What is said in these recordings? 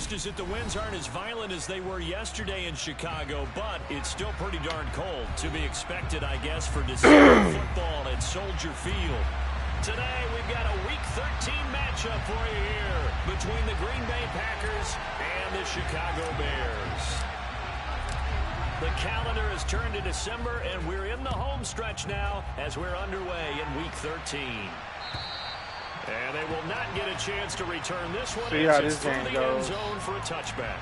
East is that the winds aren't as violent as they were yesterday in Chicago, but it's still pretty darn cold. To be expected, I guess, for December football at Soldier Field. Today, we've got a Week 13 matchup for you here between the Green Bay Packers and the Chicago Bears. The calendar has turned to December, and we're in the home stretch now as we're underway in Week 13. And they will not get a chance to return this one. See how this game goes. End zone for a touchback.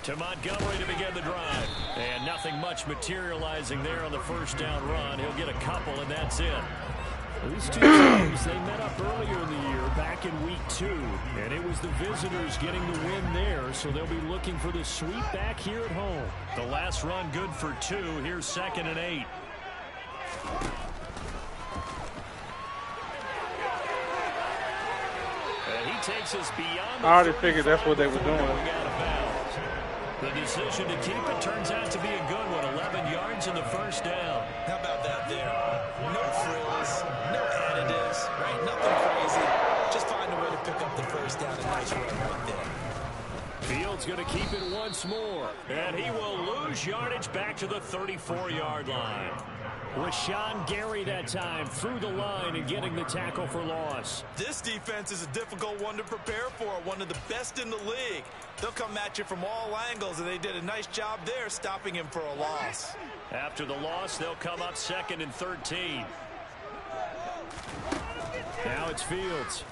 To Montgomery to begin the drive. And nothing much materializing there on the first down run. He'll get a couple, and that's it. These two teams, they met up earlier in the year, back in Week 2. And it was the visitors getting the win there, so they'll be looking for the sweep back here at home. The last run good for 2. Here's 2nd and 8. And he takes us beyond the I already figured that's what they were doing. The decision to keep it turns out to be a good one. 11 yards in the first down. How about that there? No frills, no additives, right? Nothing crazy. Just find a way to pick up the first down. A nice run right there. Fields going to keep it once more. And he will lose yardage back to the 34-yard line. Rashawn Gary that time through the line and getting the tackle for loss. This defense is a difficult one to prepare for. One of the best in the league. They'll come at you from all angles, and they did a nice job there stopping him for a loss. After the loss, they'll come up 2nd and 13. Now it's Fields.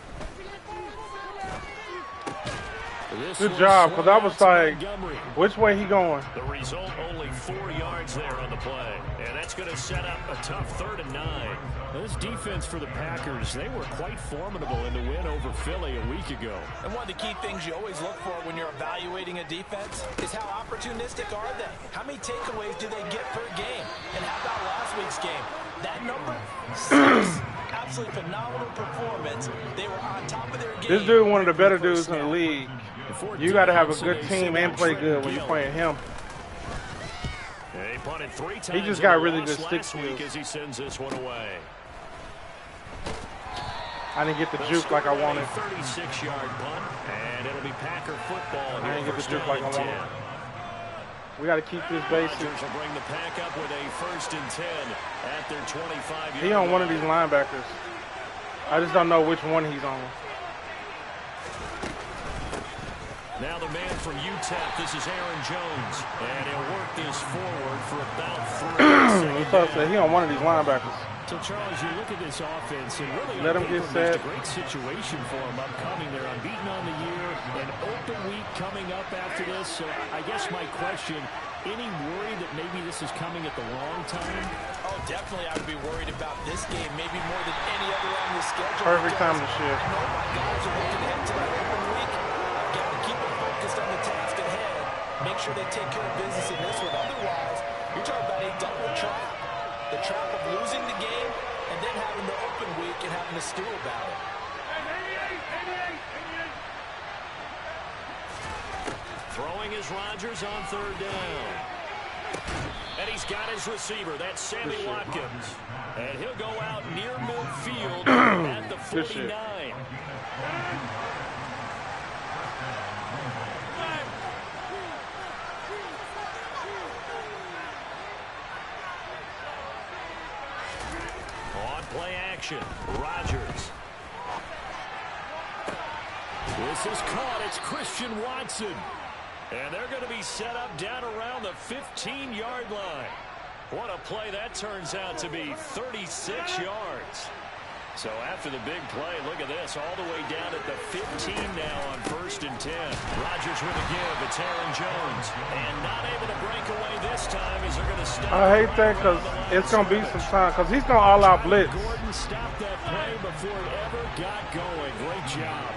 Good job, because I was like, which way he going? The result, only 4 yards there on the play. And that's going to set up a tough 3rd and 9. This defense for the Packers, they were quite formidable in the win over Philly a week ago. And one of the key things you always look for when you're evaluating a defense is how opportunistic are they? How many takeaways do they get per game? And how about last week's game? That number? 6. Absolutely phenomenal performance. They were on top of their game. This dude one of the better dudes in the league. You got to have a good team and play good when you're playing him. He just got really good stick skills. As he sends this one away. I didn't get the juke like I wanted. 36-yard punt, and it'll be Packer football. I didn't get the juke like I wanted. We got to keep this basic. Will bring the pack up with a 1st and 10 at their 25-yard He on one of these linebackers. I just don't know which one he's on. Now the man from UTEP, this is Aaron Jones, and he'll work this forward for about 3. He on one of these linebackers. So, Charles, you look at this offense, and really let him get set. A great situation for him upcoming. They're unbeaten on the year, an open week coming up after this. So I guess my question, any worry that maybe this is coming at the wrong time? Oh, definitely I would be worried about this game, maybe more than any other on the schedule. Perfect time to shift. I know my guys are looking ahead to that open week. I've got to keep them focused on the task ahead. Make sure they take care of business in this one. Otherwise, you're talking about a double trap. The trap of losing the game and then having the open week and having to stew about it. Throwing is Rodgers on 3rd down. And he's got his receiver. That's Sammy Watkins. And he'll go out near midfield at the 49. Play action. Rodgers. This is caught. It's Christian Watson. And they're going to be set up down around the 15-yard line. What a play that turns out to be. 36 yards. So after the big play, look at this. All the way down at the 15 now on 1st and 10. Rodgers with a give. It's Aaron Jones. And not able to break away this time as they're going to stop. I hate that because it's going to be some time. Because he's going to all-out blitz. Gordon stopped that play before it ever got going. Great job.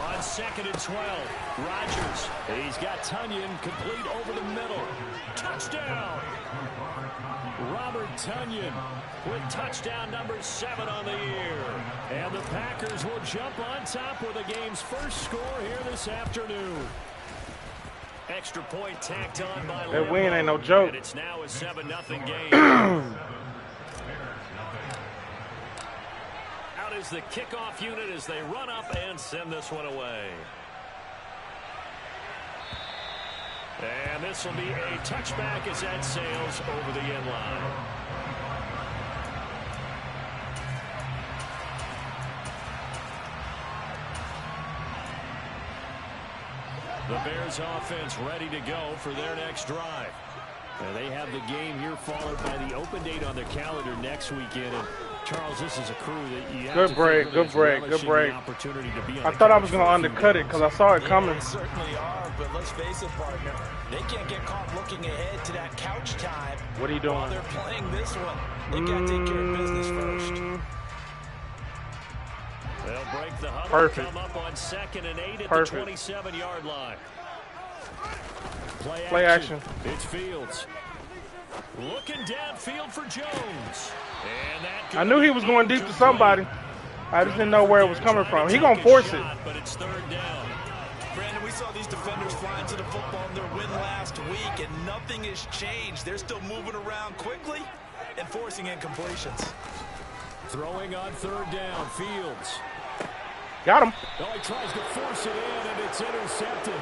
On 2nd and 12. Rodgers, he's got Tonyan complete over the middle. Touchdown! Robert Tonyan with touchdown number 7 on the year. And the Packers will jump on top with the game's first score here this afternoon. Extra point tacked on by that win ain't no joke. And it's now a 7-0 game. Out is the kickoff unit as they run up and send this one away. And this will be a touchback as that sails over the end line. The Bears offense ready to go for their next drive. And they have the game here followed by the open date on their calendar next weekend. And Charles, this is a crew that you have good break, good break, good break. I thought I was going to undercut it because I saw it coming. They certainly are, but let's face it, partner. They can't get caught looking ahead to that couch time. What are you doing? While they're playing this one, they got to take care of business first. They'll break the huddle. Perfect. Come up on 2nd and 8 at Perfect. the 27-yard line. Play action. It's Fields. Looking downfield for Jones. And that I knew he was going deep to somebody. I just didn't know where it was coming from. He gonna force it. But it's 3rd down. Brandon, we saw these defenders flying to the football in their win last week, and nothing has changed. They're still moving around quickly and forcing incompletions. Throwing on 3rd down, Fields. Got him. Oh, he tries to force it in, and it's intercepted.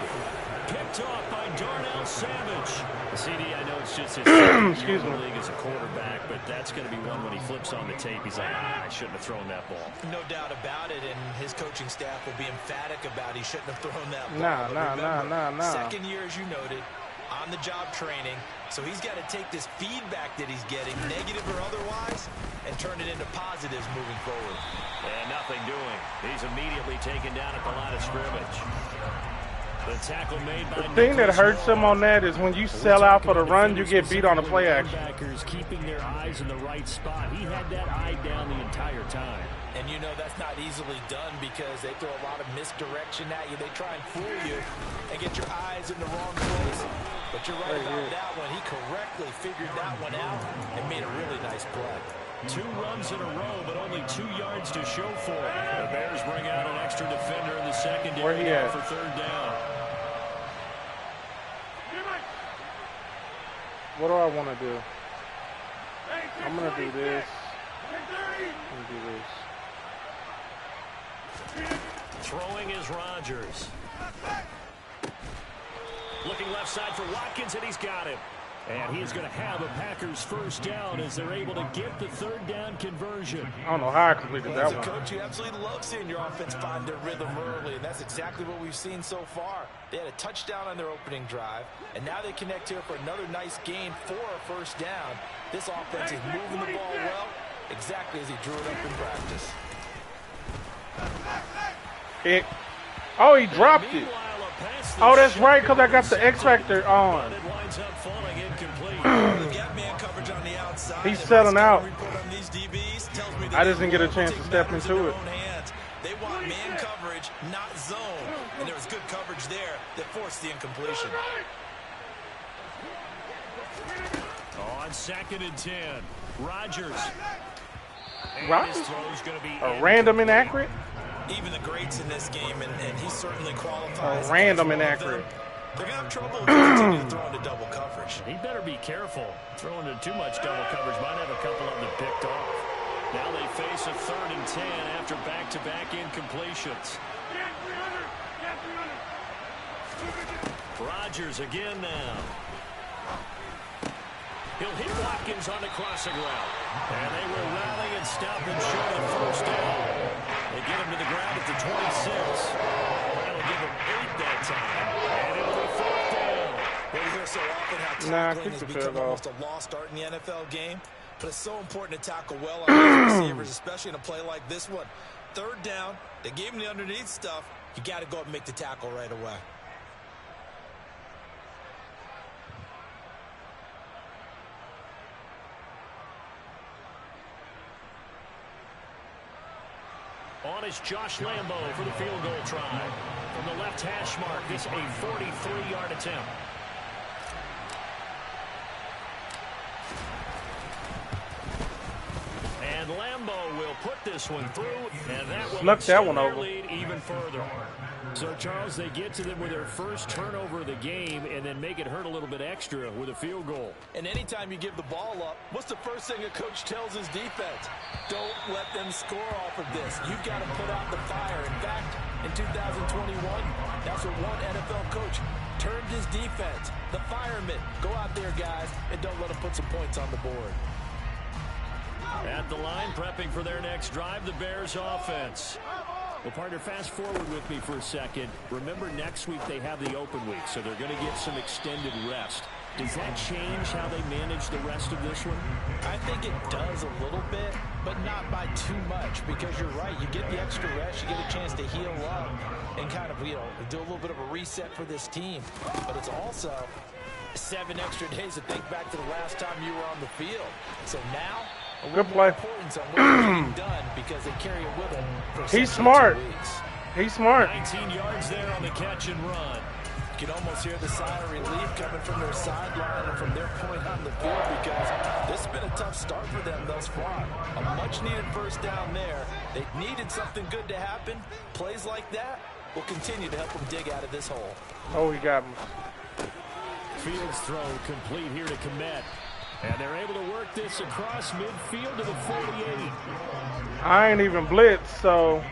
Picked off by Darnell Savage. CD, I know it's just his excuse me, league as a quarterback, but that's going to be one when he flips on the tape. He's like, I shouldn't have thrown that ball. No doubt about it, and his coaching staff will be emphatic about he shouldn't have thrown that ball. Nah. Second year, as you noted, on-the-job training, so he's got to take this feedback that he's getting, negative or otherwise, and turn it into positives moving forward. And nothing doing. He's immediately taken down at the line of scrimmage. The tackle made by the thing that hurts him on that is when you sell out for the run, you get beat on the play action. Keeping their eyes in the right spot. He had that eye down the entire time. And you know that's not easily done because they throw a lot of misdirection at you. They try and fool you and get your eyes in the wrong place. But you're right about that one. He correctly figured that one out and made a really nice play. 2 runs in a row, but only 2 yards to show for it. The Bears bring out an extra defender in the secondary. Where he at? For 3rd down. What do I want to do? I'm going to do this. I'm going to do this. Throwing is Rodgers. Looking left side for Watkins, and he's got him. And he's going to have a Packers first down as they're able to get the 3rd down conversion. I don't know how I completed that one. As a coach, you absolutely love seeing your offense find their rhythm early, and that's exactly what we've seen so far. They had a touchdown on their opening drive, and now they connect here for another nice game for a first down. This offense is moving the ball well, exactly as he drew it up in practice. Kick. Oh, he dropped it. Oh, that's right, because I got the X Factor on. He's selling out. I just didn't get a chance to step into it. They want man coverage, not zone. And there was good coverage there that forced the incompletion. On 2nd and 10, Rodgers. A random inaccurate? Even the greats in this game, and he certainly qualifies. A random inaccurate. They're going to have trouble if they continue to throw into double coverage. He better be careful. Throwing into too much double coverage might have a couple of them picked off. Now they face a 3rd and 10 after back-to-back incompletions. Rodgers again now. He'll hit Watkins on the crossing route. And they will rally and stop him short of first down. They get him to the ground at the 26. That'll give him 8 that time. And it'll be 4th down. Well, you hear so often how tackling has become almost a lost art in the NFL game. But it's so important to tackle well on these receivers, especially in a play like this one. 3rd down, they gave him the underneath stuff. You got to go up and make the tackle right away. On is Josh Lambo for the field goal try. from the left hash mark. This a 43-yard attempt. And Lambeau will put this one through, and that will Snuck that one over. lead even further. So, Charles, they get to them with their first turnover of the game and then make it hurt a little bit extra with a field goal. And anytime you give the ball up, what's the first thing a coach tells his defense? Don't let them score off of this. You've got to put out the fire. In fact, in 2021, that's what one NFL coach turned his defense. The firemen. Go out there, guys, and don't let them put some points on the board. At the line, prepping for their next drive, the Bears offense. Well, partner, fast forward with me for a second. Remember, next week they have the open week, so they're going to get some extended rest. Does that change how they manage the rest of this one? I think it does a little bit, but not by too much, because you're right. You get the extra rest, you get a chance to heal up and kind of, do a little bit of a reset for this team. But it's also 7 extra days to think back to the last time you were on the field. So now, good play. Done because they carry it with them for He's smart. He's smart. 19 yards there on the catch and run. You can almost hear the sigh of relief coming from their sideline and from their point on the field, because this has been a tough start for them thus far. A much-needed first down there. They needed something good to happen. Plays like that will continue to help them dig out of this hole. Oh, he got him. Fields throw complete here to Kmet. And they're able to work this across midfield to the 48. I ain't even blitzed, so.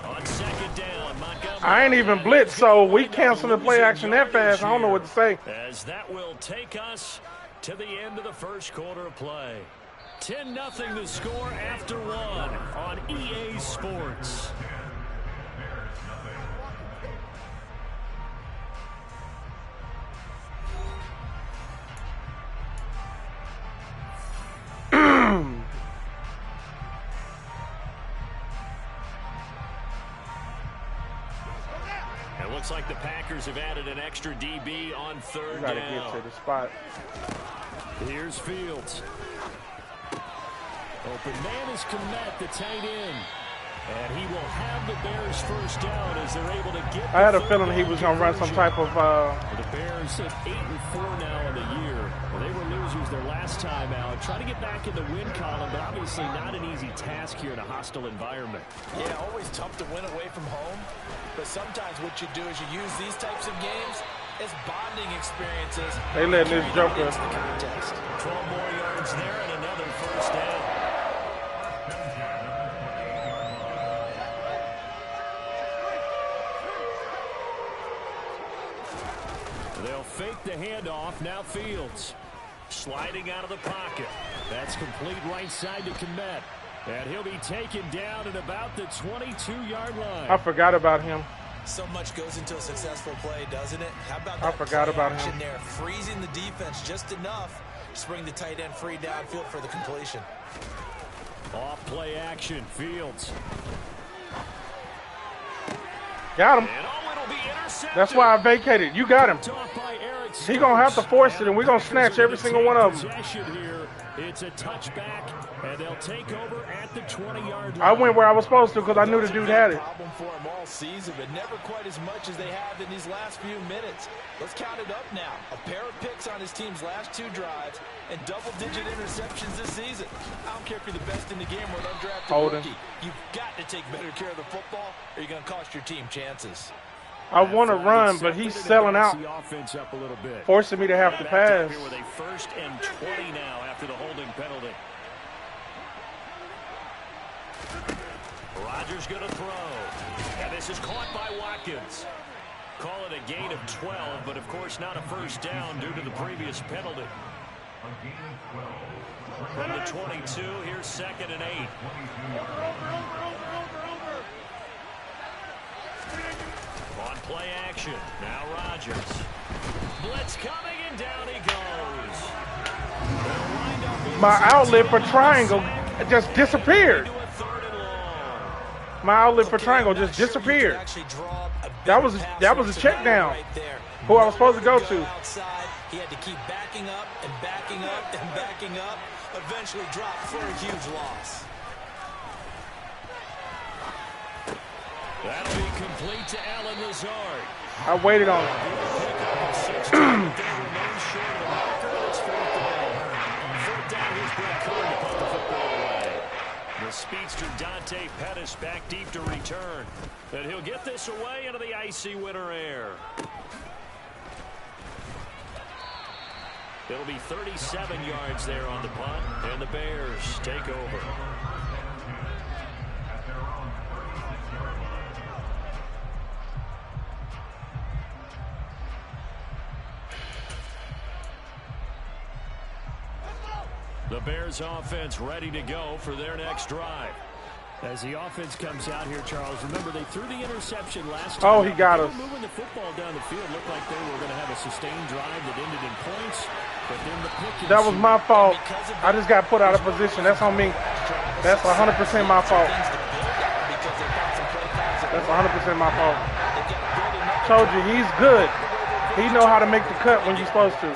On second down, Montgomery. I ain't even blitzed, so we canceled the play action that fast. I don't know what to say. As that will take us to the end of the first quarter of play. 10-0 the score after one on EA Sports. It looks like the Packers have added an extra DB on third down. Gotta get to the spot. Here's Fields. Open man is Kmet, the tight end. And he will have the Bears first down as they're able to get. I had a feeling he was going to run some type of. The Bears at 8-4 now in the year. Well, they were losers their last time out. Trying to get back in the win column, but obviously not an easy task here in a hostile environment. Yeah, always tough to win away from home. But sometimes what you do is you use these types of games as bonding experiences. They let this Joker. 12 more yards there and another first down. They'll fake the handoff. Now Fields sliding out of the pocket. That's complete right side to Kmet. And he'll be taken down at about the 22-yard line. I forgot about him. So much goes into a successful play, doesn't it? How about that I forgot about action him there, freezing the defense just enough to bring the tight end free downfield for the completion. Off play action, Fields. Got him. And it'll be intercepted. That's why I vacated. You got him. He gonna have to force it, and we're gonna snatch every single one of them. Here. It's a touchback, and they'll take over at the 20-yard line. I went where I was supposed to because I knew the dude had it. Problem for them all season, but never quite as much as they have in these last few minutes. Let's count it up now. A pair of picks on his team's last 2 drives and double-digit interceptions this season. I don't care if you're the best in the game or an undrafted rookie. You've got to take better care of the football, or you're going to cost your team chances. I want to run, but he's selling out, forcing me to have to pass. Here with a 1st and 20 now after the holding penalty. Rodgers going to throw. And this is caught by Watkins. Call it a gain of 12, but of course not a first down due to the previous penalty. From the 22, here's 2nd and 8. On play action, now Rodgers. Blitz coming, and down he goes. My outlet for triangle just disappeared. My outlet for triangle just disappeared. That was a check down. Who I was supposed to go to. He had to keep backing up and backing up and backing up. Eventually dropped for a huge loss. That'll be complete to Alan Lazard. I waited on it. The speedster Dante Pettis back deep to return. And he'll get this away into the icy winter air. It'll be 37 yards there on the punt, and the Bears take over. The Bears offense ready to go for their next drive. As the offense comes out here, Charles, remember they threw the interception last time. Oh, he got us. Moving the football down the field looked like they were going to have a sustained drive that ended in points. But then the pick. That was my fault. I just got put out of position. That's on me. That's 100% my fault. That's 100% my fault. Told you, he's good. He know how to make the cut when you're supposed to.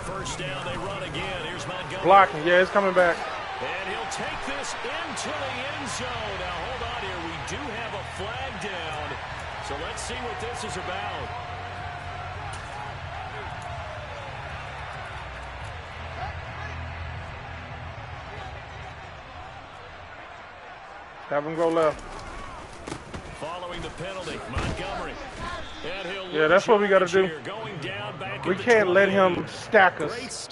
First down, they run again. Here's Montgomery. Blocking. Yeah, it's coming back. And he'll take this into the end zone. Now, hold on here. We do have a flag down. So let's see what this is about. Have him go left. Following the penalty, Montgomery. Yeah, that's what we got to do. We can't let him stack us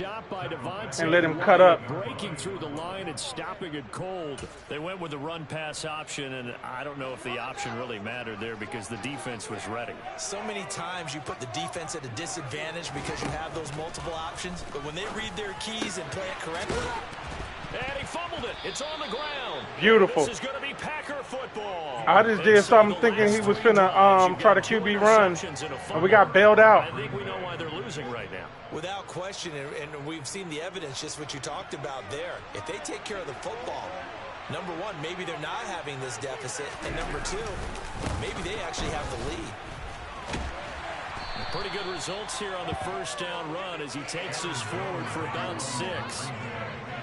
and let him cut up. Breaking through the line and stopping it cold. They went with the run-pass option, and I don't know if the option really mattered there because the defense was ready. So many times you put the defense at a disadvantage because you have those multiple options, but when they read their keys and play it correctly. And he fumbled it. It's on the ground. Beautiful. This is going to be Packer football. I just did something thinking he was finna try to QB run, and we got bailed out. I think we know why they're losing right now. Without question, and we've seen the evidence, just what you talked about there. If they take care of the football, number one, maybe they're not having this deficit, and number two, maybe they actually have the lead. Pretty good results here on the first down run as he takes us forward for about 6.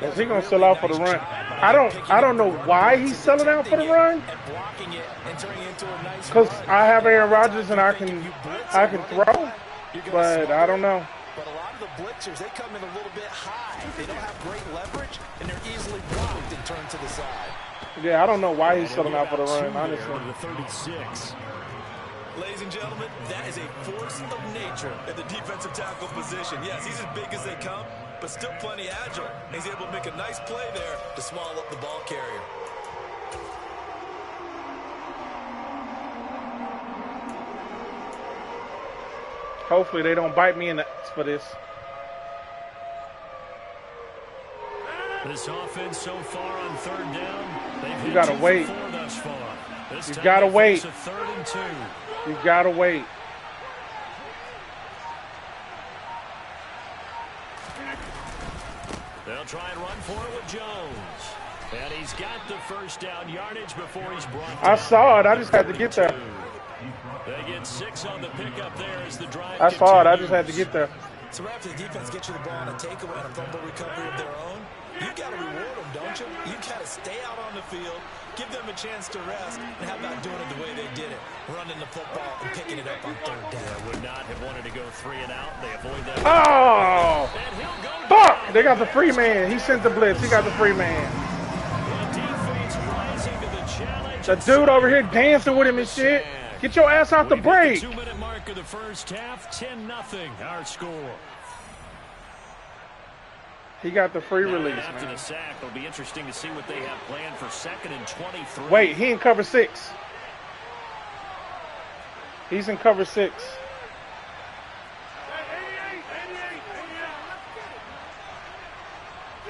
Is he gonna sell out for the run? I don't know why he's selling out for the run. Because I have Aaron Rodgers and I can throw, but I don't know. But a lot of the blitzers, they come in a little bit high. They don't have great leverage, and they're easily blocked and turned to the side. Yeah, I don't know why he's selling out for the run, honestly. The 36. Ladies and gentlemen, that is a force of nature at the defensive tackle position. Yes, he's as big as they come, but still plenty agile. He's able to make a nice play there to swallow up the ball carrier. Hopefully they don't bite me in the ass for this. This offense so far on third down, you gotta wait. You gotta wait. You gotta wait. They'll try and run for it with Jones. And he's got the first down yardage before he's brought down. I saw it. I just had to get there. They get 6 on the pickup there as the drive I saw it. I just had to get there. So after the defense gets you the ball on a takeaway and a fumble recovery of their own, you got to reward them, don't you? You got to stay out on the field, give them a chance to rest, and how about doing it the way they did it, running the football and picking it up on third down. They would not have wanted to go 3 and out. They avoid that. Oh! Fuck! They got the free man. He sent the blitz. He got the free man. The defense rising to the challenge. The dude over here dancing with him and shit. Get your ass out the break. The 2-minute mark of the first half, 10-0 our score. He got the free release, after man. the sack, it'll be interesting to see what they have planned for 2nd and 23. Wait, he in cover 6. He's in cover 6.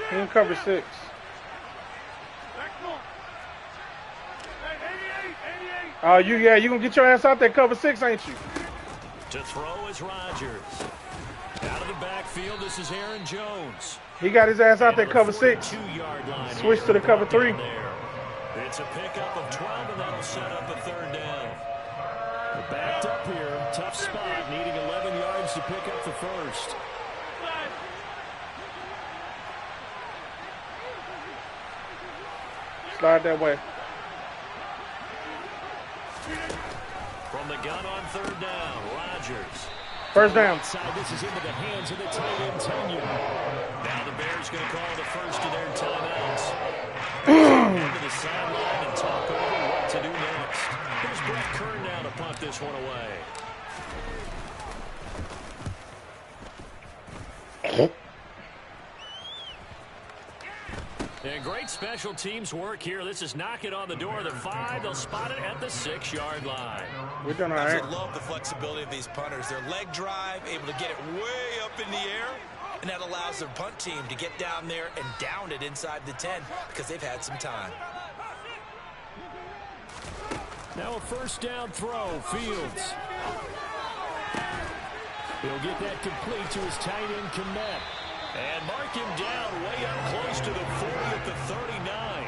He in cover 6. Oh, you gonna get your ass out there cover 6, ain't you? To throw is Rodgers. Out of the backfield, this is Aaron Jones. He got his ass out there cover 6. Switch to the cover 3. It's a pickup of 12, and that'll set up a third down. We're backed up here. Tough spot, needing 11 yards to pick up the first. Slide that way. gun on third down. Rodgers. First down. This is into the hands of the tight end tenure. Now the Bears going to call the first of their timeouts. Head to the sideline and talk over what to do next. Here's Brett Kern now to punt this one away. And great special teams work here. This is knocking on the door of the 5. They'll spot it at the 6-yard line. We're doing all right. I love the flexibility of these punters. Their leg drive, able to get it way up in the air, and that allows their punt team to get down there and down it inside the 10 because they've had some time. Now a first down throw, Fields. He'll get that complete to his tight end, Kmet. And mark him down way up close to the 40 at the 39.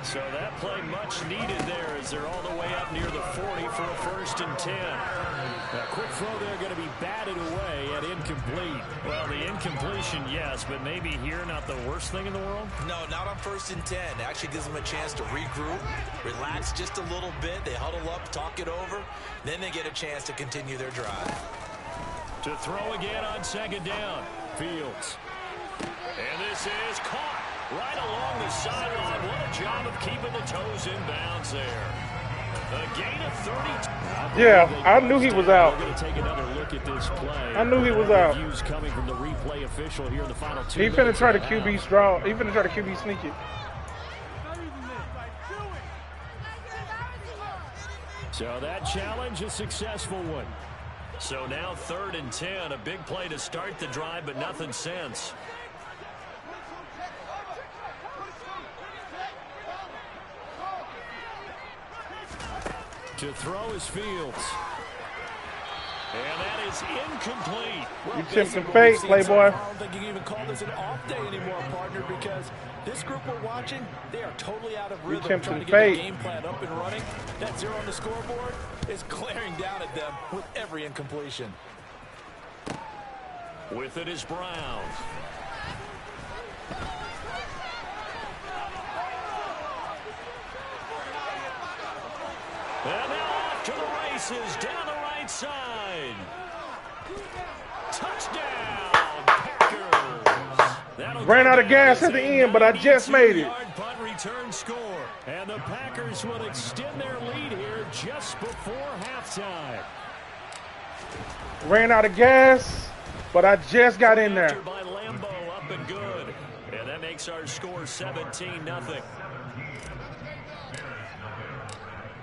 So that play much needed there as they're all the way up near the 40 for a 1st and 10. A quick throw there going to be batted away at incomplete. Well, the incompletion, yes, but maybe here not the worst thing in the world? No, not on 1st and 10. It actually gives them a chance to regroup, relax just a little bit. They huddle up, talk it over, then they get a chance to continue their drive. To throw again on 2nd down, Fields. And this is caught right along the sideline. What a job of keeping the toes in bounds there. A gain of 30. Yeah, I knew he was out. We're going to take another look at this play. I knew he was out. Reviews coming from the replay official here in the final 2 He minutes. finna try to QB straw. He finna try to QB sneak it. So that challenge, a successful one. So now 3rd and 10, a big play to start the drive, but nothing since. To throw is Fields. And that is incomplete. Well, you tempting fate, Playboy. I don't think you can even call this an off day anymore, partner, because this group we're watching, they are totally out of rhythm. Trying to get their game plan up and running. That 0 on the scoreboard is glaring down at them with every incompletion. With it is Brown. And now off to the races down the right side. Touchdown, Packers. Ran out of gas at the end, but I just made it. Punt return score. And the Packers will extend their lead here just before halftime. Ran out of gas, but I just got in there. By Lambo, up and good. And that makes our score 17-0.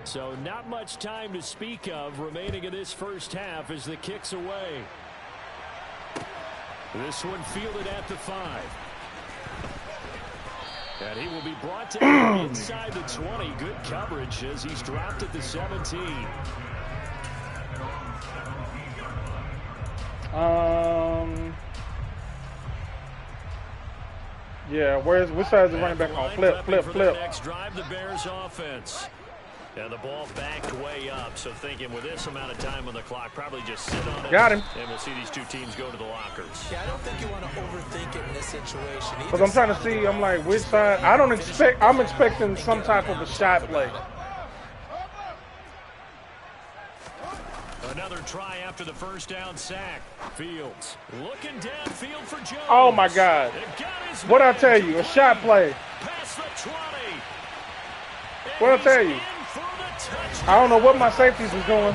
So not much time to speak of remaining in this first half as the kick's away. This one fielded at the 5. And he will be brought down inside the 20. Good coverage as he's dropped at the 17. Yeah, which side is the running back on? Flip. Next drive, the Bears offense. And the ball backed way up, so thinking with this amount of time on the clock, probably just sit on it. Got him. And we'll see these two teams go to the lockers. Yeah, I don't think you want to overthink it in this situation. Because I'm trying to see, I'm like, which side? I'm expecting some type of a shot play. Another try after the first down sack. Fields looking downfield for Jones. Oh, my God. What'd I tell you? A shot play. Past the 20. What'd I tell you? I don't know what my safeties was doing.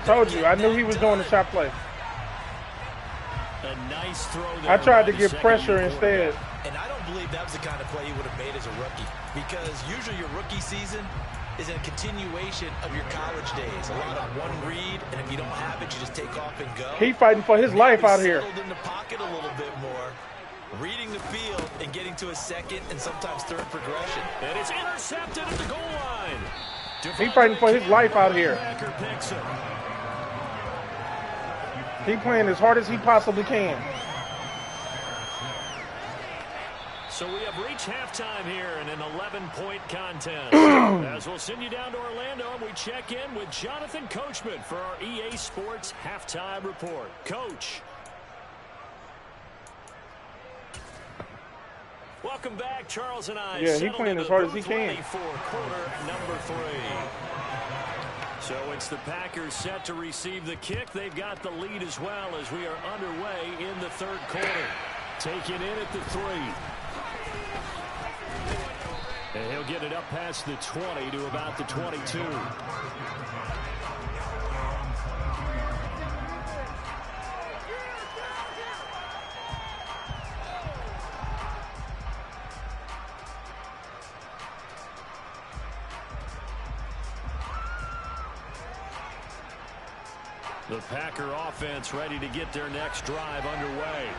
Told you, I knew he was doing the shot play. A nice throw there. I tried to get pressure instead. And I don't believe that was the kind of play he would have made as a rookie, because usually your rookie season is a continuation of your college days. A lot of one read, and if you don't have it, you just take off and go. He fighting for his life out here. Settled in the pocket a little bit more, reading the field and getting to a second and sometimes third progression. And it's intercepted at the goal line. He fighting for his life out here. He playing as hard as he possibly can. So we have reached halftime here in an 11-point contest. As we'll send you down to Orlando, and we check in with Jonathan Coachman for our EA Sports Halftime Report. Coach. Welcome Welcome back, Charles and I. Yeah, he playing as hard as he can. For quarter number 3. So it's the Packers set to receive the kick. They've got the lead as well as we are underway in the third quarter. Taken in at the 3. And he'll get it up past the 20 to about the 22. The Packer offense ready to get their next drive underway.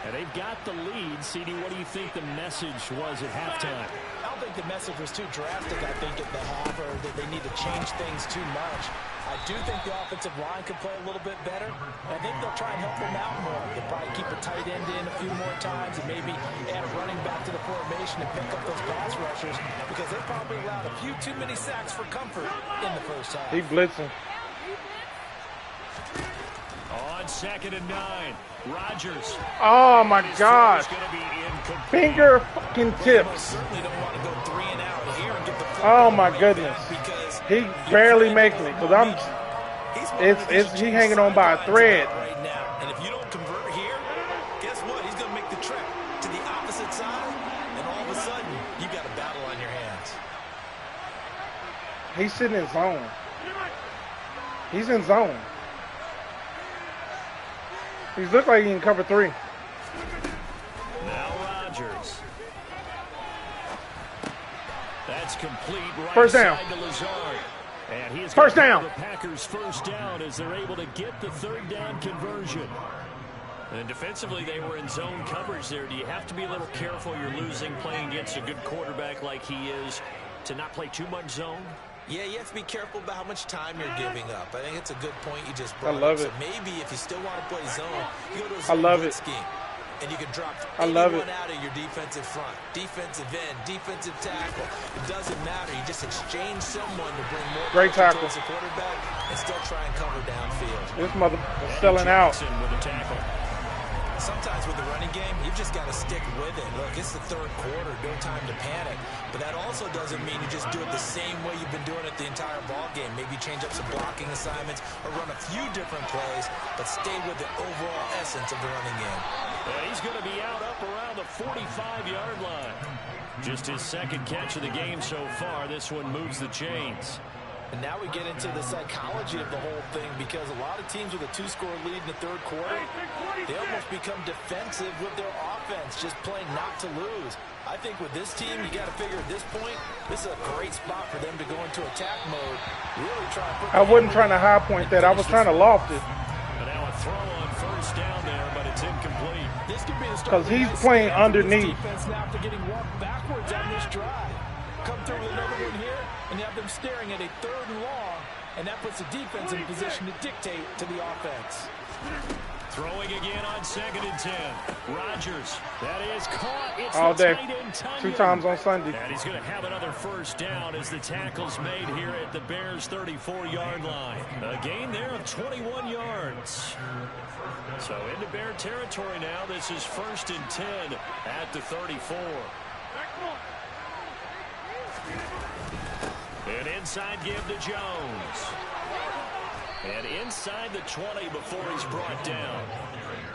And they've got the lead. CD, what do you think the message was at halftime? I don't think the message was too drastic, I think, at the half, or that they need to change things too much. I do think the offensive line could play a little bit better. I think they'll try and help them out more. They'll probably keep a tight end in a few more times and maybe add a running back to the formation and pick up those pass rushers because they probably allowed a few too many sacks for comfort in the first half. He blitzing. On 2nd and 9, Rodgers. Oh my gosh! Finger fucking tips. Oh my goodness! He barely makes me because I'm. It's he hanging on by a thread. Right now, and if you don't convert here, guess what? He's going to make the trek to the opposite side, and all of a sudden, you got a battle on your hands. He's sitting in zone. He's in zone. He looks like he can cover 3. Now Rodgers. That's complete. Right First down. Side to Lazard. And he's First down. The Packers first down as they're able to get the 3rd down conversion. And defensively, they were in zone coverage there. Do you have to be a little careful? You're losing playing against a good quarterback like he is to not play too much zone? Yeah, you have to be careful about how much time you're giving up. I think it's a good point you just brought I love up. it. So maybe if you still want to play zone, you go to a I zone love blitz it. scheme. And you can drop I love anyone it. out of your defensive front, defensive end, defensive tackle. It doesn't matter. You just exchange someone to bring more Great pressure tackle. towards the quarterback and still try and cover downfield. This mother is selling out. Jackson with a tackle. Sometimes with the running game, you've just got to stick with it. Look, it's the third quarter, no time to panic. But that also doesn't mean you just do it the same way you've been doing it the entire ball game. Maybe change up some blocking assignments or run a few different plays, but stay with the overall essence of the running game. And he's going to be out up around the 45-yard line. Just his 2nd catch of the game so far. This one moves the chains. And now we get into the psychology of the whole thing because a lot of teams with a 2-score lead in the third quarter, they almost become defensive with their offense, just playing not to lose. I think with this team, you got to figure at this point, this is a great spot for them to go into attack mode. Really try to put I wasn't trying to high point that. I was trying to loft it. And now a throw on 1st down there, but it's incomplete. This could be the start Because he's playing underneath. Defense now after getting walked backwards on this drive. Come through with another one here, and you have them staring at a 3rd and long, and that puts the defense in position to dictate to the offense. Throwing again on 2nd and 10. Rodgers, that is caught. It's All the day. tight end, Tunyon. 2 times on Sunday. And he's going to have another 1st down as the tackle's made here at the Bears' 34-yard line. A gain there of 21 yards. So into Bear territory now. This is 1st and 10 at the 34. An inside give to Jones. And inside the 20 before he's brought down.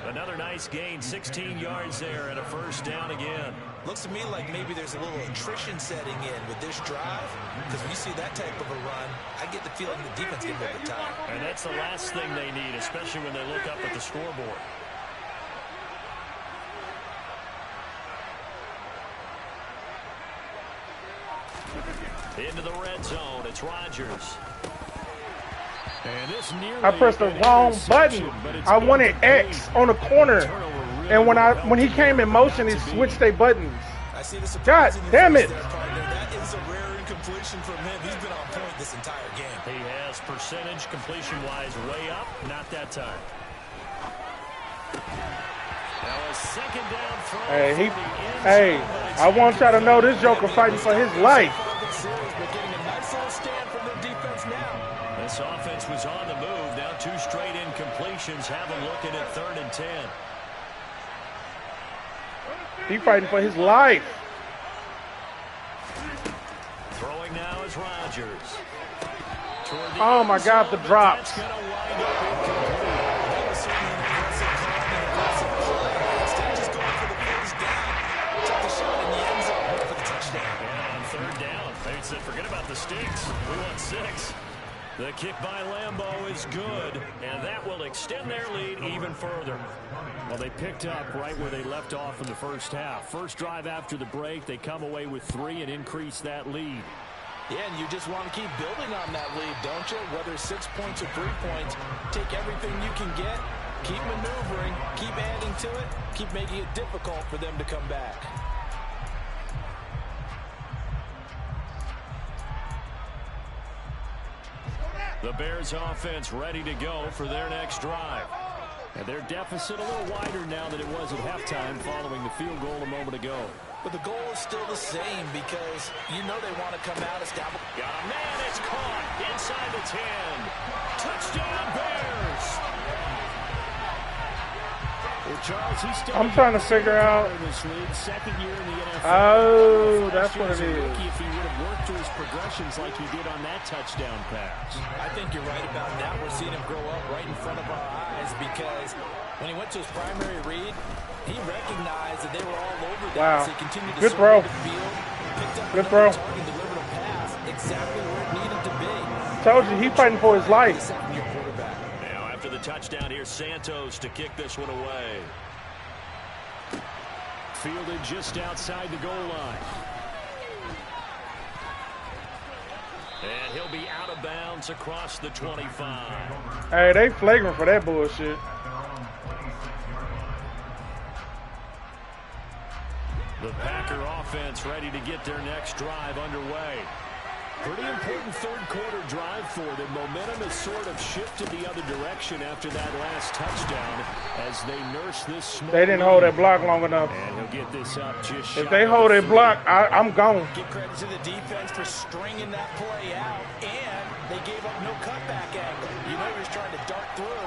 Another nice gain, 16 yards there and a 1st down again. Looks to me like maybe there's a little attrition setting in with this drive, because when you see that type of a run, I get the feeling the defense gets a little bit tired. And that's the last thing they need, especially when they look up at the scoreboard. Into the red zone, it's Rodgers. And this I pressed the wrong button. I wanted X on the corner. And when he came in motion, he switched their buttons. God damn it. That is a rare incompletion from him. He's been on point this entire game. He has percentage completion-wise way up. Not that time. Now a 2nd down throw. Hey, I want y'all to know this joker fighting for his life. This offense was on the move. Now 2 straight incompletions have them looking at 3rd and 10. He fighting for his life. Throwing now is Rodgers. Oh my God, the drops. Forget about the sticks. We want 6. The kick by Lambeau is good, and that will extend their lead even further. Well, they picked up right where they left off in the first half. First drive after the break, they come away with 3 and increase that lead. Yeah, and you just want to keep building on that lead, don't you? Whether 6 points or 3 points, take everything you can get, keep maneuvering, keep adding to it, keep making it difficult for them to come back. The Bears offense ready to go for their next drive. And their deficit a little wider now than it was at halftime following the field goal a moment ago. But the goal is still the same because you know they want to come out establish. Got a man, it's caught inside the 10. Touchdown Bears! Well, Charles, he's still I'm trying to figure out. Second year in the NFL. Oh, that's what it is. If he would have worked through his progressions like he did on that touchdown pass. I think you're right about that. We're seeing him grow up right in front of our eyes because when he went to his primary read, he recognized that they were all over that. Wow. So he continued to Good throw. the field, picked up Good throw. target, delivered a pass exactly where it needed to be. Told you, he fighting for his life. Second-year quarterback. Now after the touchdown, here's Santos to kick this one away. Fielded just outside the goal line. And he'll be out of bounds across the 25. Hey, they flagrant for that bullshit. The Packer offense ready to get their next drive underway. Pretty important third quarter drive for them. Momentum has sort of shifted the other direction after that last touchdown as they nurse this small They didn't hold that block long enough. And he'll get this up just If they hold that block, I'm gone. Give credit to the defense for stringing that play out, and they gave up no cutback angle. You know he was trying to dart through.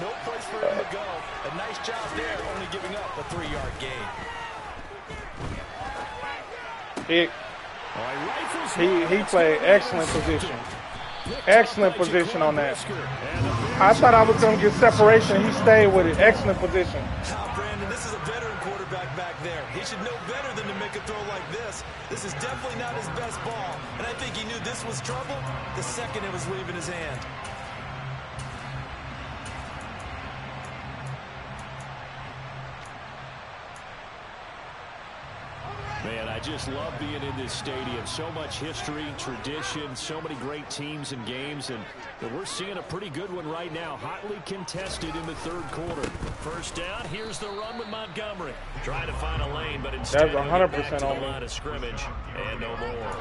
No place for him to go. A nice job there, only giving up a 3-yard gain. He played excellent position. Excellent position on that. I thought I was going to get separation. He stayed with it. Excellent position. Brandon, this is a veteran quarterback back there. He should know better than to make a throw like this. This is definitely not his best ball. And I think he knew this was trouble the second it was leaving his hand. Man, I just love being in this stadium. So much history, tradition, so many great teams and games, and we're seeing a pretty good one right now. Hotly contested in the third quarter. First down, here's the run with Montgomery. Trying to find a lane, but instead that's 100% on the line of scrimmage, and no more.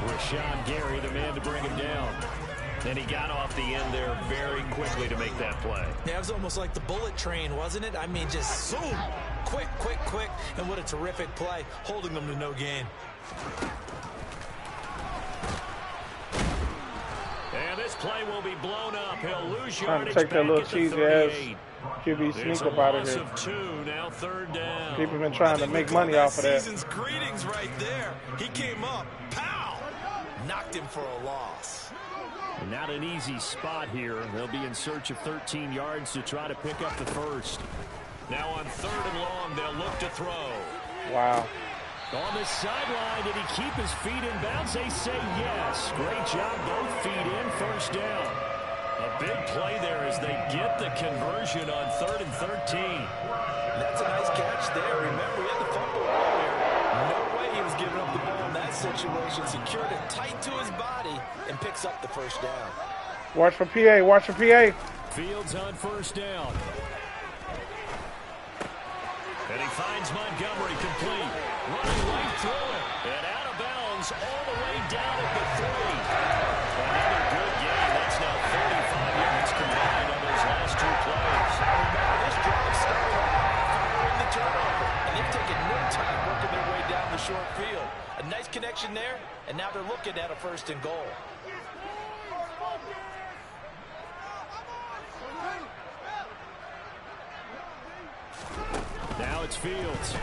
Rashawn Gary, the man to bring him down. And he got off the end there very quickly to make that play. Yeah, it was almost like the bullet train, wasn't it? I mean, just zoom. Quick, quick, quick. And what a terrific play, holding them to no gain. And this play will be blown up. He'll lose Trying yardage to take that little back at the cheesy 38. ass QB There's sneak a up out of loss here. of 2, now third down. People been trying to make money off of that. Season's greetings right there. He came up, pow, knocked him for a loss. Not an easy spot here. They'll be in search of 13 yards to try to pick up the first. Now on third and long, they'll look to throw. Wow. On the sideline, did he keep his feet in bounds? They say yes. Great job, both feet in, first down. A big play there as they get the conversion on 3rd and 13. That's a nice catch there. Remember, he had the fumble earlier. No way he was giving up the ball in that situation. Secured it tight to his body and picks up the first down. Watch for PA. Watch for PA. Fields on first down. And he finds Montgomery complete. Running right through it. And out of bounds all the way down at the 3. Another good game. That's now 35 yards combined on those last 2 plays. Remember, this drive started off the turnover. And they've taken no time working their way down the short field. A nice connection there, and now they're looking at a 1st and goal. Now Now it's Fields.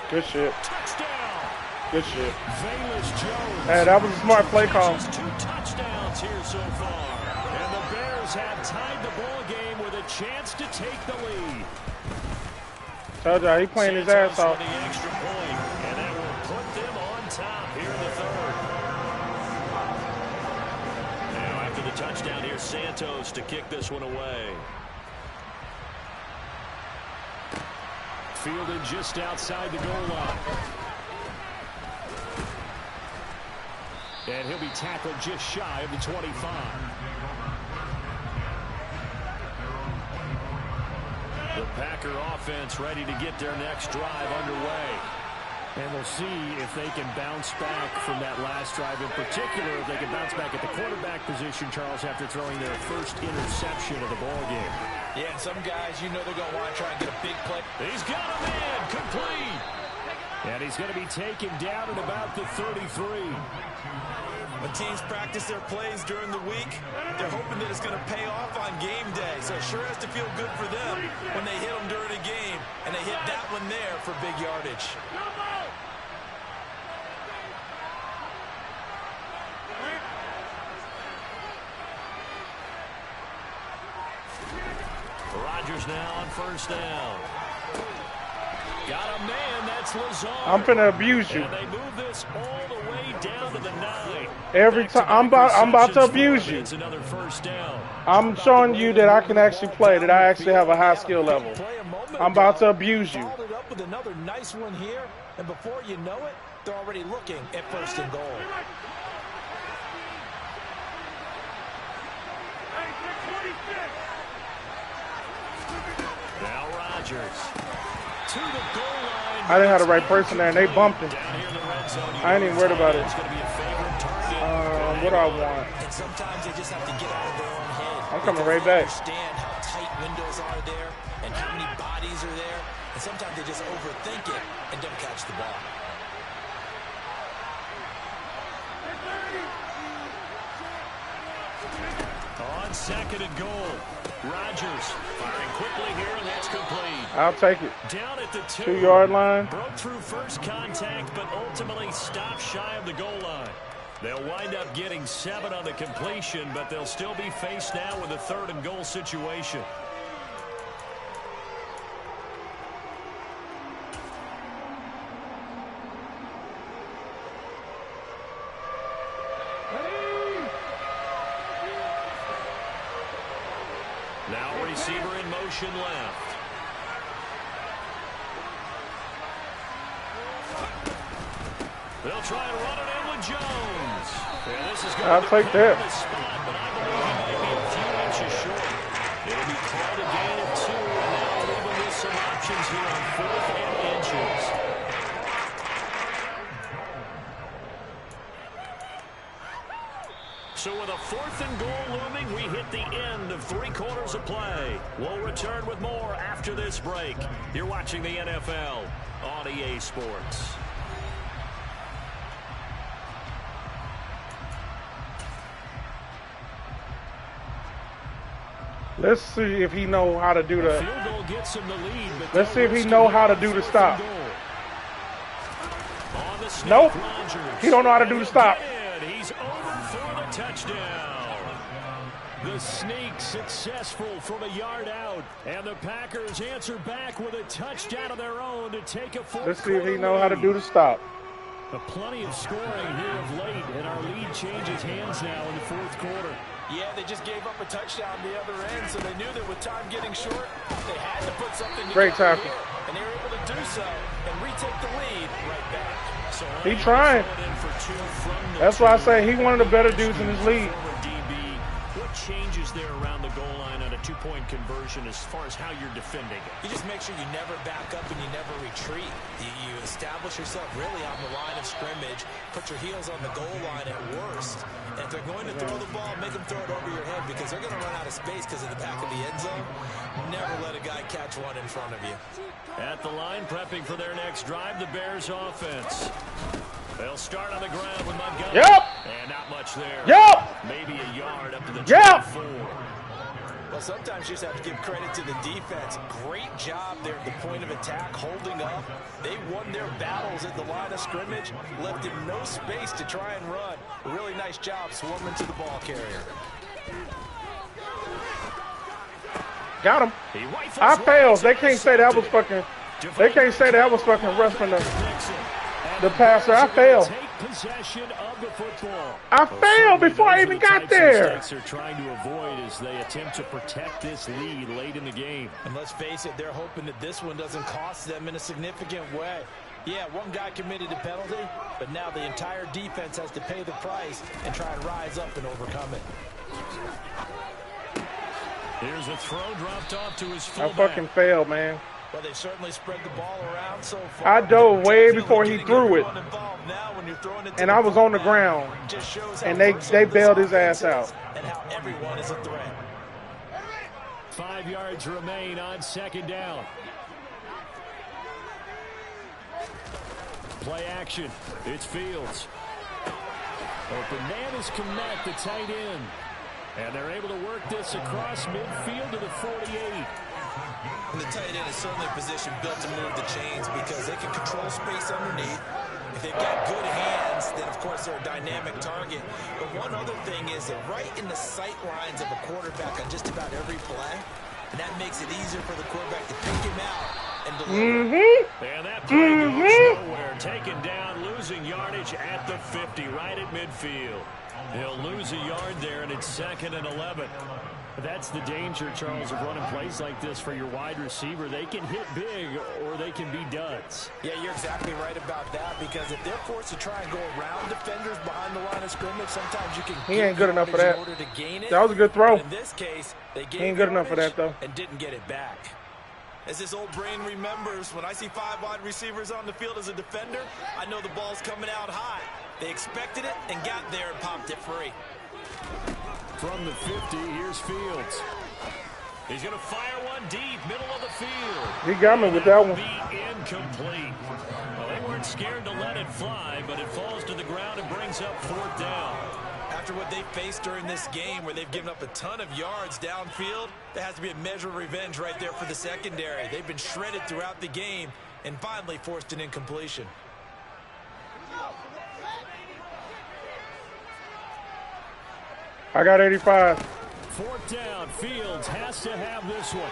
Good shit. Touchdown. Good shit. Velus Jones. Hey, that was a smart play call. Just 2 touchdowns here so far. And the Bears have tied the ball game with a chance to take the lead. Told y'all, he playing his ass off. The extra point, and that will put them on top here in the third. Now after the touchdown, here's Santos to kick this one away. Fielded just outside the goal line. And he'll be tackled just shy of the 25. The Packer offense ready to get their next drive underway. And we'll see if they can bounce back from that last drive. In particular, if they can bounce back at the quarterback position, Charles, after throwing their first interception of the ballgame. Yeah, and some guys, you know they're going to want to try and get a big play. He's got a man, complete. And he's going to be taken down at about the 33. When teams practice their plays during the week, they're hoping that it's going to pay off on game day. So it sure has to feel good for them when they hit them during a game. And they hit that one there for big yardage. Rodgers now on first down. Got a man, that's Lazard. I'm finna abuse you. And they move this all the way down to the 9. Every time I'm about to abuse you. It's another first down. I'm showing you that I can actually play, that I actually have a high skill level. I'm about to abuse you. Followed up with another nice one here, and before you know it, they're already looking at first and goal. Now Rodgers to the goal line. I didn't have the right person there, and they bumped him. I ain't even worried about it. What do I want? And sometimes they just have to get out of their own head. I'm coming right back. Understand how tight windows are there and how many bodies are there. And sometimes they just overthink it and don't catch the ball. On second and goal, Rodgers firing quickly here, and that's complete. I'll take it. Down at the 2-yard line. Broke through first contact, but ultimately stopped shy of the goal line. They'll wind up getting 7 on the completion, but they'll still be faced now with a third and goal situation. Now receiver in motion left. They'll try and run it in with Jones. Yeah, this is going I'll take that. Spot, but I believe he might be a few inches short. It'll be called a gain of 2, and now leaving with some options here on 4th and inches. So with a 4th and goal looming, we hit the end of 3 quarters of play. We'll return with more after this break. You're watching the NFL on EA Sports. Let's see if he know how to do the. Field goal gets him the lead, but Let's see if he know how to do the stop. Nope. He don't know how to do the stop. He's over for the touchdown. The sneak successful from a yard out, and the Packers answer back with a touchdown of their own to take a 4th. Let's see if he know how to do the stop. But plenty of scoring here of late, and our lead changes hands now in the 4th quarter. Yeah, they just gave up a touchdown the other end, so they knew that with time getting short, they had to put something together. Great tackle. Here, and they were able to do so and retake the lead right back. So He trying. That's why I say he one of the better dudes in this league. What changes there around the goal line on a 2-point conversion as far as how you're defending it? You just make sure you never back up and you never retreat. You establish yourself really on the line of scrimmage, put your heels on the goal line at worst. And if they're going to throw the ball, make them throw it over your head because they're going to run out of space because of the back of the end zone. Never let a guy catch one in front of you. At the line, prepping for their next drive, the Bears offense. They'll start on the ground with Montgomery. Yep. And not much there. Yep. Maybe a yard up to the 24. Yep. Well, Well, sometimes you just have to give credit to the defense. Great job there at the point of attack, holding up. They won their battles at the line of scrimmage, left him no space to try and run. A really nice job swarming to the ball carrier. Got him. I failed. They can't say that was fucking. They can't say that was fucking rush from the passer. I failed. I failed before I even got there. They're trying to avoid as they attempt to protect this lead late in the game. And let's face it, they're hoping that this one doesn't cost them in a significant way. Yeah, one guy committed a penalty, but now the entire defense has to pay the price and try and rise up and overcome it. Here's a throw dropped off to his fullback. I fucking failed, man. Well, they certainly spread the ball around so far. I dove way before he threw it, and I was on the ground, and they bailed his ass out. And how everyone is a threat. 5 yards remain on second down. Play action. It's Fields. Open man is Komet, the tight end. And they're able to work this across midfield to the 48. And the tight end is certainly a position built to move the chains because they can control space underneath. If they've got good hands, then, of course, they're a dynamic target. But one other thing is they're right in the sight lines of a quarterback on just about every play. And that makes it easier for the quarterback to pick him out and deliver. And that play goes nowhere. Taken down, losing yardage at the 50, right at midfield. He'll lose a yard there, and it's 2nd and 11. That's the danger, Charles, of running plays like this for your wide receiver. They can hit big, or they can be duds. Yeah, you're exactly right about that, because if they're forced to try and go around defenders behind the line of scrimmage, sometimes you can. He ain't good enough for that. In order to gain it. That was a good throw. But in this case, they he ain't good enough for that, though. And didn't get it back. As this old brain remembers, when I see 5 wide receivers on the field as a defender, I know the ball's coming out high. They expected it and got there and popped it free. From the 50, here's Fields. He's going to fire one deep, middle of the field. He got me with that one. Be incomplete. Well, they weren't scared to let it fly, but it falls to the ground and brings up 4th down. After what they faced during this game where they've given up a ton of yards downfield, there has to be a measure of revenge right there for the secondary. They've been shredded throughout the game and finally forced an incompletion. I got 85. 4th down. Fields has to have this one.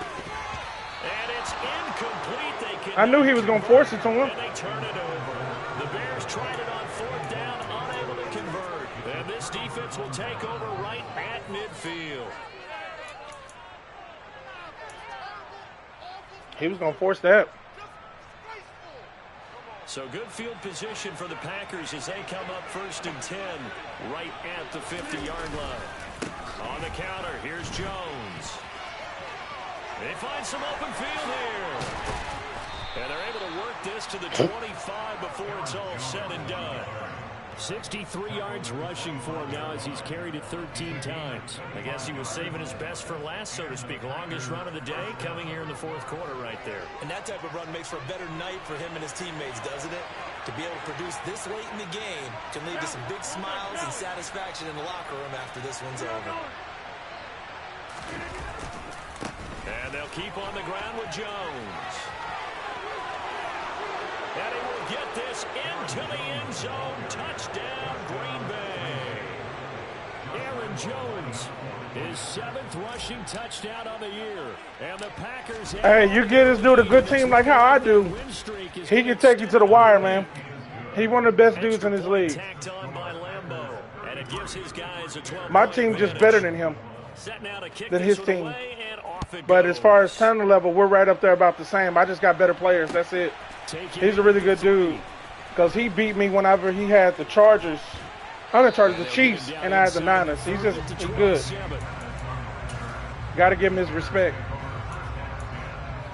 And it's incomplete. I knew he was going to force it to him. And they turn it over. The Bears tried it on 4th down, unable to convert. And this defense will take over right at midfield. He was going to force that. So good field position for the Packers as they come up 1st and 10 right at the 50-yard line. On the counter, here's Jones. They find some open field here. And they're able to work this to the 25 before it's all said and done. 63 yards rushing for him now as he's carried it 13 times. I guess he was saving his best for last, so to speak. Longest run of the day coming here in the 4th quarter right there. And that type of run makes for a better night for him and his teammates, doesn't it? To be able to produce this late in the game can lead to some big smiles and satisfaction in the locker room after this one's over. And they'll keep on the ground with Jones. And he will get this into the end zone. Touchdown, Green Bay. Aaron Jones, his 7th rushing touchdown on the year. And the Packers. Hey, you get this dude a good team like how I do. He can take you to the wire, man. He's one of the best dudes in this league. My team just better than him, than his team. But as far as talent level, we're right up there about the same. I just got better players. That's it. He's a really good dude because he beat me whenever he had the Chargers. I'm the Chargers, the Chiefs, and I had the Niners. He's just good. Got to give him his respect.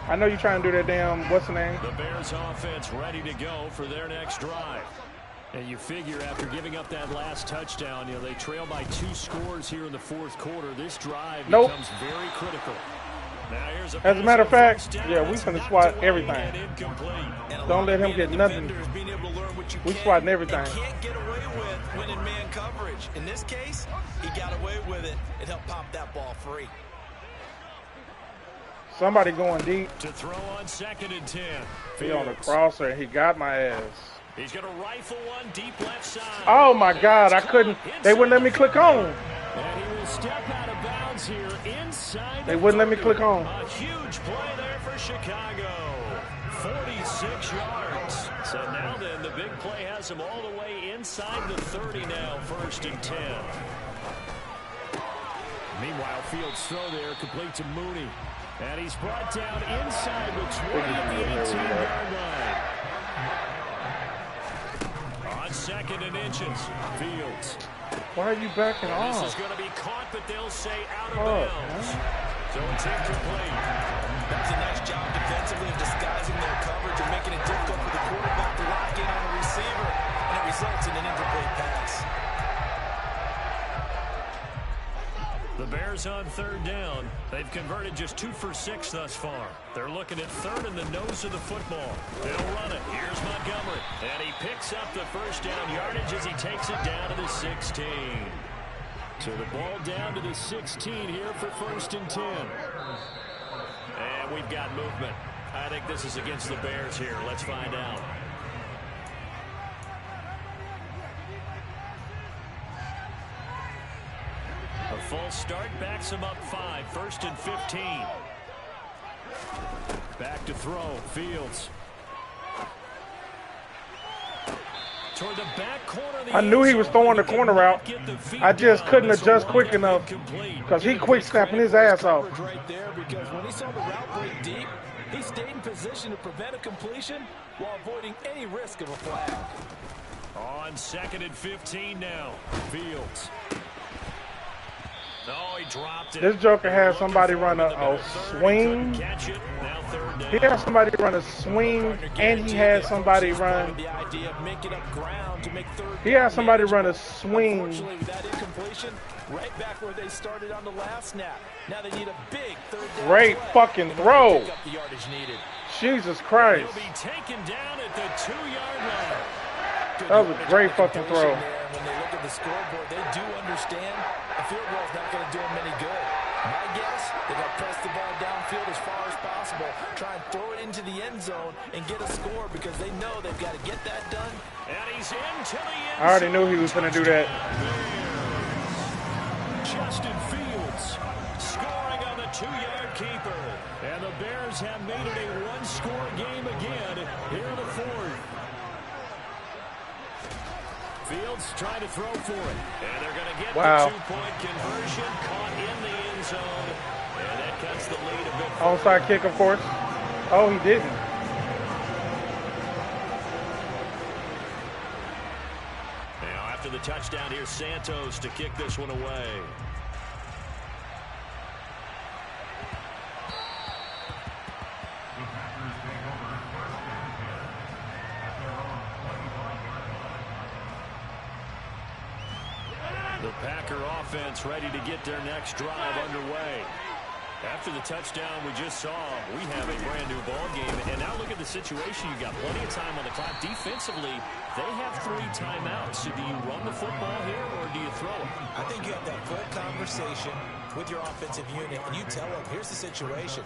I know you're trying to do that damn, what's the name? The Bears offense ready to go for their next drive. And you figure after giving up that last touchdown, you know, they trail by 2 scores here in the 4th quarter. This drive becomes very critical. Now here's as a matter of fact, yeah, we finna swat everything. Don't let him get nothing. We swatting everything. Can't get away with winning man coverage. In this case, he got away with it and helped pop that ball free. Somebody going deep. To throw on 2nd and 10. He on the crosser, and he got my ass. He's going to rifle one deep left side. Oh, my God. I couldn't. They wouldn't let me click on. And he will step out of bounds here inside. They wouldn't let me click on. A huge play there for Chicago. 46 yards. So now then, the big play has him all the way inside the 30 now, 1st and 10. Meanwhile, Fields' throw there complete to Mooney. And he's brought down inside the 20 at the 18-yard line. On 2nd and inches, Fields. Why are you backing off? This is going to be caught, but they'll say out of bounds. So it's incomplete. That's a nice job defensively of disguising their coverage and making it difficult for the quarterback to lock in on the receiver, and it results in an incomplete pass. The Bears on 3rd down. They've converted just 2 for 6 thus far. They're looking at 3rd in the nose of the football. They'll run it. Here's Montgomery. And he picks up the 1st down yardage as he takes it down to the 16. So the ball down to the 16 here for 1st and 10. And we've got movement. I think this is against the Bears here. Let's find out. A false start backs him up 5. 1st and 15. Back to throw. Fields. Toward the back corner of the I knew he was throwing the corner route. I just couldn't adjust quick enough because he quick snapping his ass off. Right there, because when he saw the route break deep, he stayed in position to prevent a completion while avoiding any risk of a flag. On 2nd and 15 now. Fields. Oh, he dropped it. This joker has somebody run a swing. He has somebody run a swing, and he has somebody run. He has somebody run a swing. That incompletion, right back where they started on the last snap. Now they need a big 3rd down. Great fucking throw. Jesus Christ. He'll be taken down at the 2-yard line. That was a great fucking throw. When they look at the scoreboard, they do understand a field goal is not going to do them any good. My guess, they're going to press the ball downfield as far as possible, try and throw it into the end zone and get a score because they know they've got to get that done. And he's into the end zone. I already knew he was going to do that. Justin Fields scoring on the 2-yard keeper. And the Bears have made it a 1-score game again here in the 4th. Fields trying to throw for it. And they're going to get the 2-point conversion caught in the end zone. And that cuts the lead a bit. Onside kick, of course. Oh, he didn't. Now after the touchdown, here's Santos to kick this one away. The Packer offense ready to get their next drive underway. After the touchdown we just saw, we have a brand new ball game. And now look at the situation. You got plenty of time on the clock. Defensively, they have 3 timeouts. So do you run the football here or do you throw it? I think you have that full conversation with your offensive unit, and you tell them, here's the situation.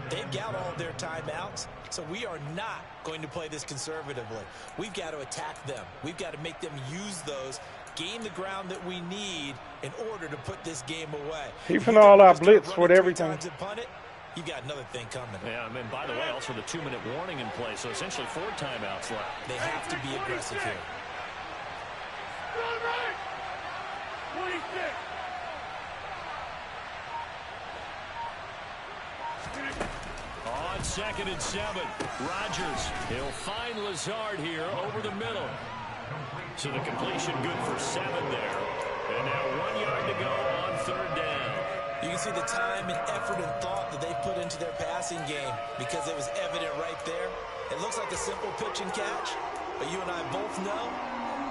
They've got all of their timeouts, so we are not going to play this conservatively. We've got to attack them. We've got to make them use those, gain the ground that we need in order to put this game away. He finna all out blitz with everything. You got another thing coming. Yeah, I mean, by the way, also the 2-minute warning in play, so essentially 4 timeouts left. They have to be aggressive here. On 2nd and 7, Rodgers. He'll find Lazard here over the middle. So the completion good for 7 there. And now 1 yard to go on 3rd down. You can see the time and effort and thought that they put into their passing game because it was evident right there. It looks like a simple pitch and catch, but you and I both know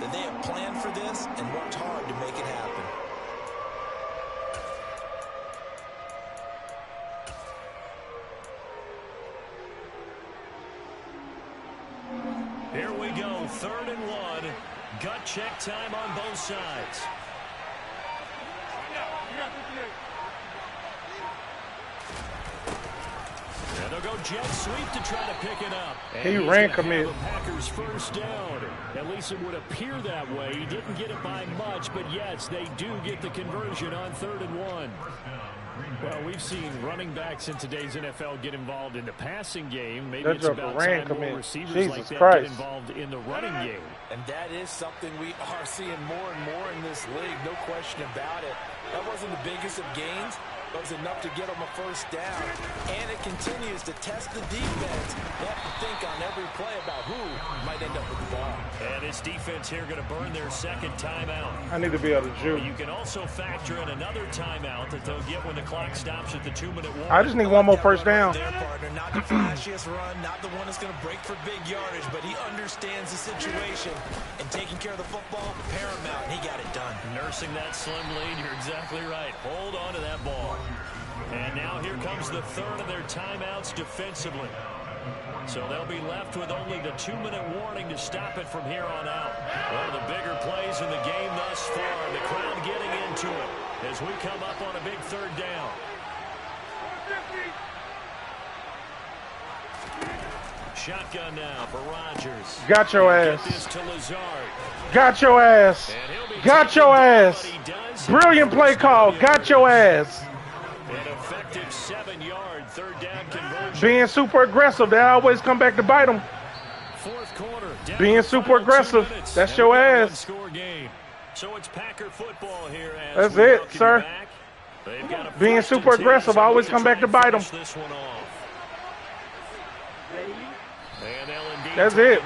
that they have planned for this and worked hard to make it happen. Here we go, 3rd and 1. Gut check time on both sides. go jet sweep to try to pick it up. He ran commit. Packers first down. At least it would appear that way. He didn't get it by much, but yes, they do get the conversion on 3rd and 1. Well, we've seen running backs in today's NFL get involved in the passing game. Maybe it's about time more receivers like that get involved in the running game. And that is something we are seeing more and more in this league, no question about it. That wasn't the biggest of gains, but it was enough to get them a first down. And it continues to test the defense. They have to think on every play about who might end up with the ball. And this defense here going to burn their second timeout. I need to be able to juke. You can also factor in another timeout that they'll get when the clock stops at the 2-minute warning. I just need one more first down. Their partner, not the flashiest run, not the one that's going to break for big yardage, but he understands the situation, and taking care of the football, paramount, and he got it done. Nursing that slim lead, you're exactly right. Hold on to that ball. And now here comes the third of their timeouts defensively. So they'll be left with only the 2-minute warning to stop it from here on out. One of the bigger plays in the game thus far. The crowd getting into it as we come up on a big 3rd down. Shotgun now for Rodgers. Got your ass. Get this to Lazard. Got your ass. Got your ass. Brilliant play call. Got your ass. An effective 7-yard 3rd down conversion. Being super aggressive. They always come back to bite them. 4th quarter. Being super aggressive. That's your ass. So it's Packer football here. That's it, sir. Being super aggressive. I always come back to bite them. That's it.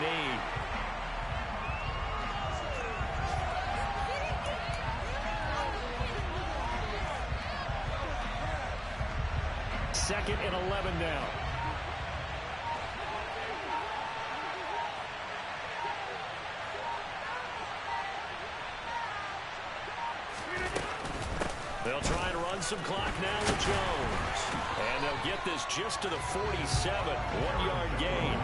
Second and 11 now. They'll try to run some clock now with Jones. And they'll get this just to the 47. 1-yard gain.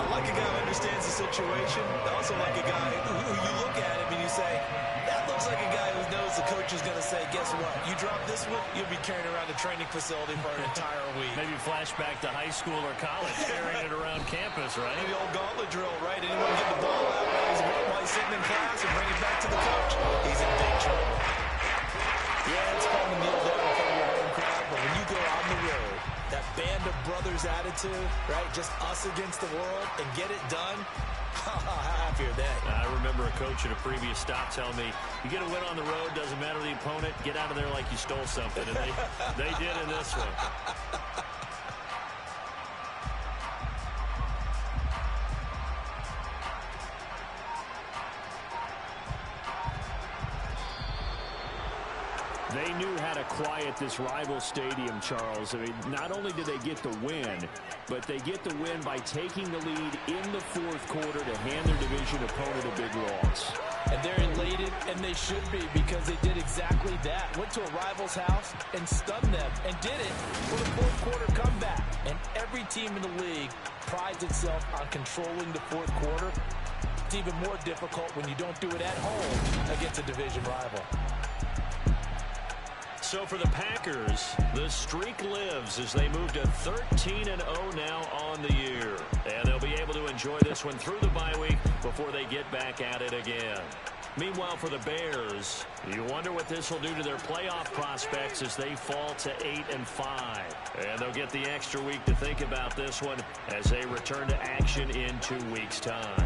I like a guy who understands the situation. I also like a guy who you look at him and you say, that looks like a guy who knows the coach is going to say, guess what? You drop this one, you'll be carrying around the training facility for an entire week. Maybe flashback to high school or college, carrying it around campus, right? Maybe the old gauntlet drill, right? Anyone get the ball out while he's sitting in class and bring it back to the coach? He's in big trouble. Yeah, it's fun to kneel there in front of your home crowd, but when you go on the road, that band of brothers attitude, right? Just us against the world and get it done. How happy are they? I remember a coach at a previous stop telling me, you get a win on the road, doesn't matter the opponent, get out of there like you stole something. And they did in this one. They knew how to quiet this rival stadium, Charles. I mean, not only did they get the win, but they get the win by taking the lead in the 4th quarter to hand their division opponent a big loss. And they're elated, and they should be, because they did exactly that. Went to a rival's house and stunned them, and did it with a 4th quarter comeback. And every team in the league prides itself on controlling the 4th quarter. It's even more difficult when you don't do it at home against a division rival. So for the Packers, the streak lives as they move to 13-0 now on the year. And they'll be able to enjoy this one through the bye week before they get back at it again. Meanwhile, for the Bears, you wonder what this will do to their playoff prospects as they fall to 8-5. And they'll get the extra week to think about this one as they return to action in 2 weeks' time.